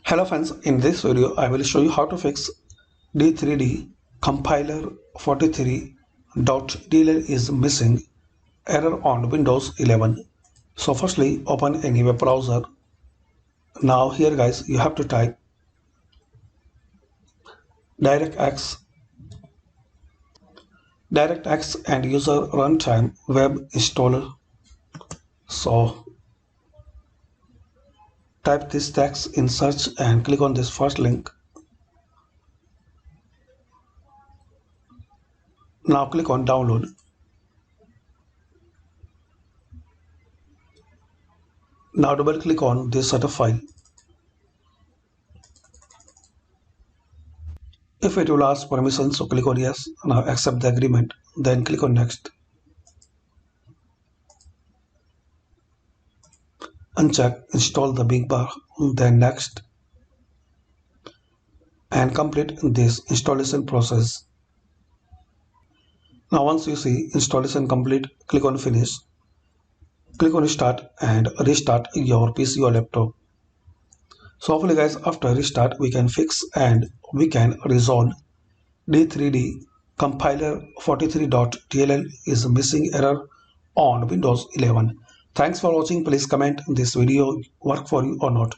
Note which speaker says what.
Speaker 1: Hello friends, in this video I will show you how to fix d3d compiler 43.dll is missing error on Windows 11. So firstly open any web browser. Now here guys you have to type DirectX and user runtime web installer. So type this text in search and click on this first link. Now click on download. Now double click on this setup file. If it will ask permission, so click on yes. Now accept the agreement. Then click on next. Uncheck install the big bar. Then next. And complete this installation process. Now once you see installation complete, click on finish. Click on start and restart your PC or laptop. So hopefully guys, after restart we can fix and we can resolve d3d compiler 43.dll is missing error on Windows 11. Thanks for watching. Please comment this video work for you or not.